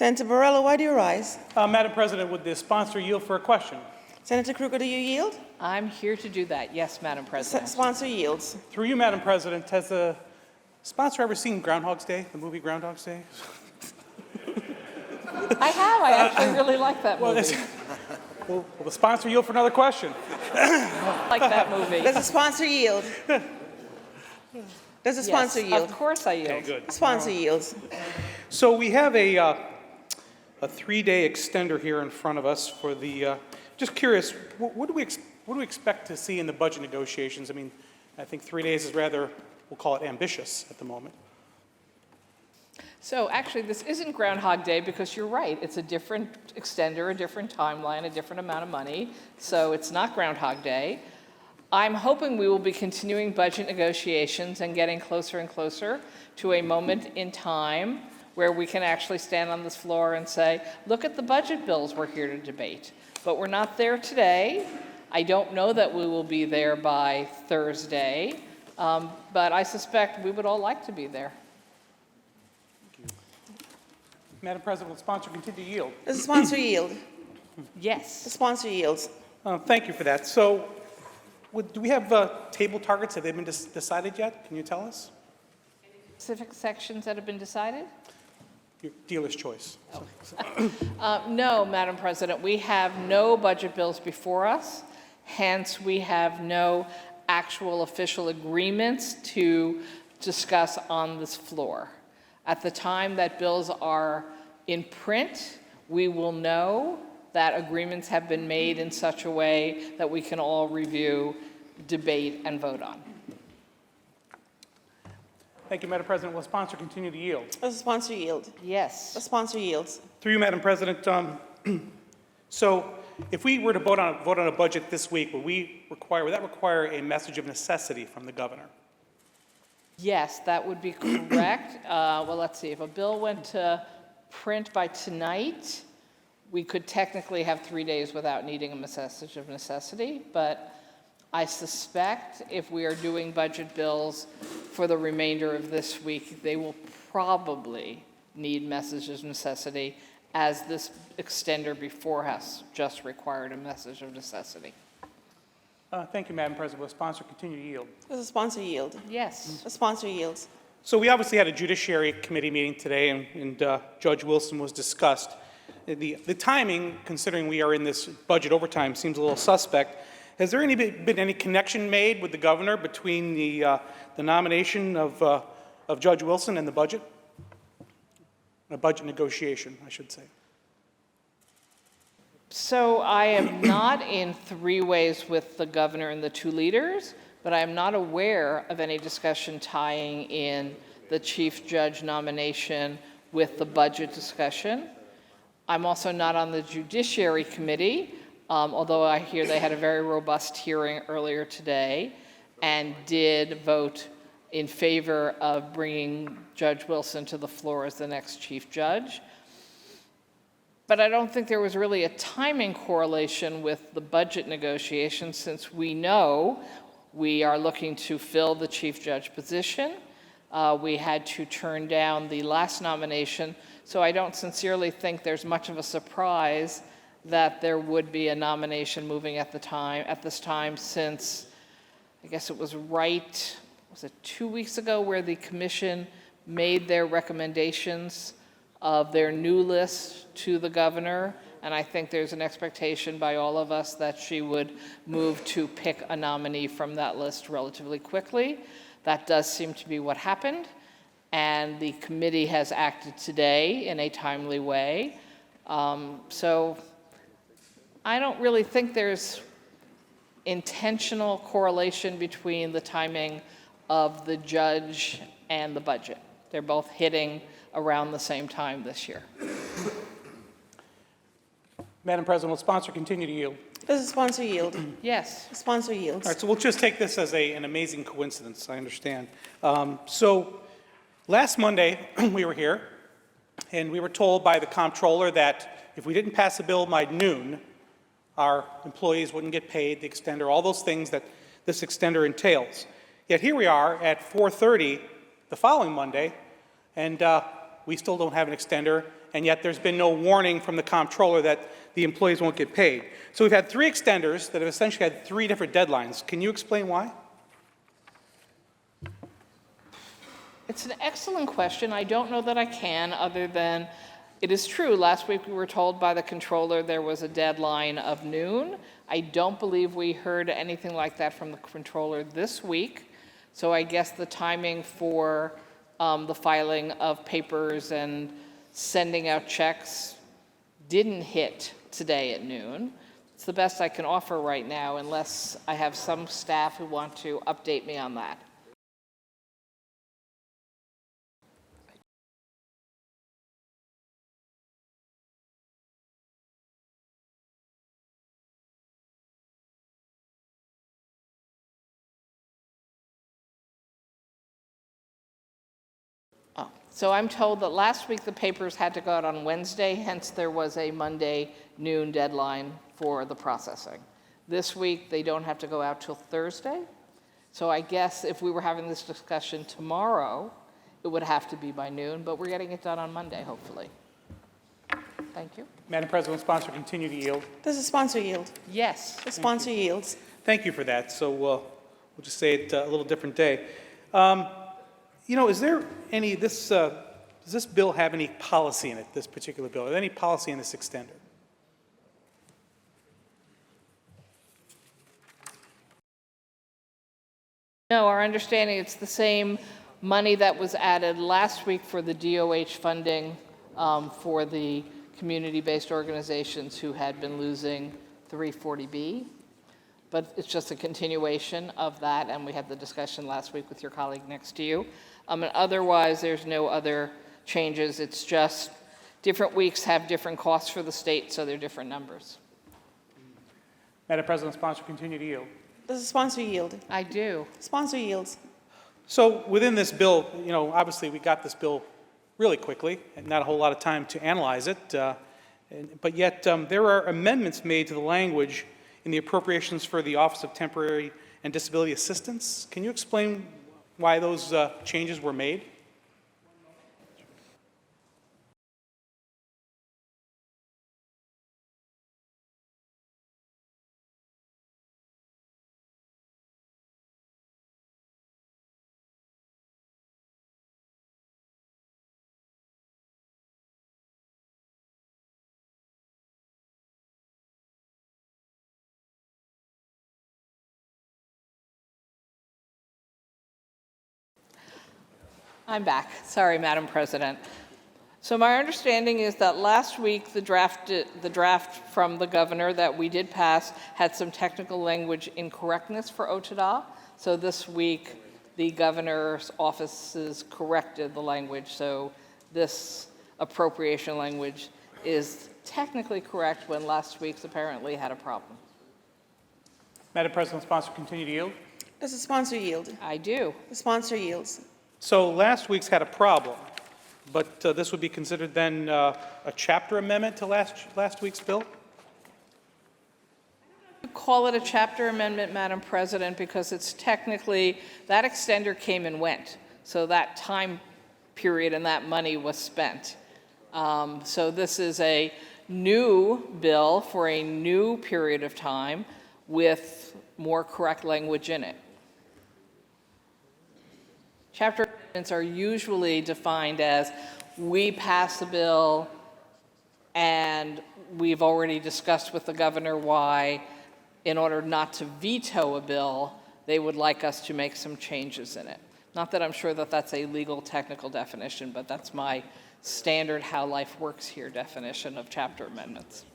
Senator Borrello, why do you rise? Madam President, would the sponsor yield for a question? Senator Kruger, do you yield? I'm here to do that. Yes, Madam President. Sponsor yields. Through you, Madam President, has the sponsor ever seen Groundhog's Day, the movie Groundhog's Day? I have. I actually really like that movie. Will the sponsor yield for another question? I like that movie. Does the sponsor yield? Does the sponsor Yes, yield? of course I yield. Okay, good. The sponsor yields. So we have a 3-day extender here in front of us for the, just curious, what do we expect to see in the budget negotiations? I mean, I think 3 days is rather, we'll call it ambitious at the moment. So actually, this isn't Groundhog Day because you're right. It's a different extender, a different timeline, a different amount of money. So it's not Groundhog Day. I'm hoping we will be continuing budget negotiations and getting closer and closer to a moment in time where we can actually stand on this floor and say, look at the budget bills we're here to debate. But we're not there today. I don't know that we will be there by Thursday, but I suspect we would all like to be there. Madam President, will the sponsor continue to yield? Does the sponsor yield? The Yes. sponsor yields. Thank you for that. So do we have table targets? Have they been decided yet? Can you tell us? Specific sections that have been decided? Your dealer's choice. No, Madam President, we have no budget bills before us. Hence, we have no actual official agreements to discuss on this floor. At the time that bills are in print, we will know that agreements have been made in such a way that we can all review, debate, and vote on. Thank you, Madam President. Will the sponsor continue to yield? Does the sponsor yield? Yes. The sponsor yields. Through you, Madam President, so if we were to vote on a budget this week, would that require a message of necessity from the governor? Yes, that would be correct. Well, let's see. If a bill went to print by tonight, we could technically have 3 days without needing a message of necessity. But I suspect if we are doing budget bills for the remainder of this week, they will probably need messages of necessity, as this extender before us just required a message of necessity. Thank you, Madam President. Will the sponsor continue to yield? Does the sponsor yield? Yes. The sponsor yields. So we obviously had a Judiciary Committee meeting today, and Judge Wilson was discussed. The timing, considering we are in this budget overtime, seems a little suspect. Has there been any connection made with the governor between the nomination of Judge Wilson and the budget? A budget negotiation, I should say. So I am not in 3 ways with the governor and the 2 leaders, but I am not aware of any discussion tying in the chief judge nomination with the budget discussion. I'm also not on the Judiciary Committee, although I hear they had a very robust hearing earlier today and did vote in favor of bringing Judge Wilson to the floor as the next chief judge. But I don't think there was really a timing correlation with the budget negotiations, since we know we are looking to fill the chief judge position. We had to turn down the last nomination, so I don't sincerely think there's much of a surprise that there would be a nomination moving at this time, since I guess it was was it 2 weeks ago, where the commission made their recommendations of their new list to the governor, and I think there's an expectation by all of us that she would move to pick a nominee from that list relatively quickly. That does seem to be what happened, and the committee has acted today in a timely way. So I don't really think there's intentional correlation between the timing of the judge and the budget. They're both hitting around the same time this year. Madam President, will the sponsor continue to yield? Does the sponsor yield? Yes. The sponsor yields. All right, so we'll just take this as an amazing coincidence, I understand. So last Monday, we were here, and we were told by the comptroller that if we didn't pass the bill by noon, our employees wouldn't get paid, the extender, all those things that this extender entails. Yet here we are at 4:30 the following Monday, and we still don't have an extender, and yet there's been no warning from the comptroller that the employees won't get paid. So we've had 3 extenders that have essentially had 3 different deadlines. Can you explain why? It's an excellent question. I don't know that I can, other than it is true. Last week we were told by the controller there was a deadline of noon. I don't believe we heard anything like that from the controller this week. So I guess the timing for the filing of papers and sending out checks didn't hit today at noon. It's the best I can offer right now, unless I have some staff who want to update me on that. Oh, so I'm told that last week the papers had to go out on Wednesday, hence there was a Monday noon deadline for the processing. This week, they don't have to go out till Thursday. So I guess if we were having this discussion tomorrow, it would have to be by noon, but we're getting it done on Monday, hopefully. Thank you. Madam President, will the sponsor continue to yield? Does the sponsor yield? Yes. The sponsor yields. Thank you for that. So we'll just say it a little different day. You know, is there any, does this bill have any policy in it, this particular bill? Are there any policy in this extender? No, our understanding, it's the same money that was added last week for the DOH funding for the community-based organizations who had been losing 340B. But it's just a continuation of that, and we had the discussion last week with your colleague next to you. And otherwise, there's no other changes. It's just different weeks have different costs for the state, so they're different numbers. Madam President, sponsor continue to yield. Does the sponsor yield? I do. Sponsor yields. So within this bill, you know, obviously we got this bill really quickly and not a whole lot of time to analyze it. But yet there are amendments made to the language in the appropriations for the Office of Temporary and Disability Assistance. Can you explain why those changes were made? I'm back. Sorry, Madam President. So my understanding is that last week, the draft from the governor that we did pass had some technical language incorrectness for OTDA. So this week, the governor's offices corrected the language. So this appropriation language is technically correct when last week's apparently had a problem. Madam President, sponsor continue to yield. Does the sponsor yield? I do. The sponsor yields. So last week's had a problem, but this would be considered then a chapter amendment to last week's bill? Call it a chapter amendment, Madam President, because it's technically, that extender came and went. So that time period and that money was spent. So this is a new bill for a new period of time with more correct language in it. Chapter amendments are usually defined as we pass a bill and we've already discussed with the governor why, in order not to veto a bill, they would like us to make some changes in it. Not that I'm sure that that's a legal technical definition, but that's my standard how life works here definition of chapter amendments.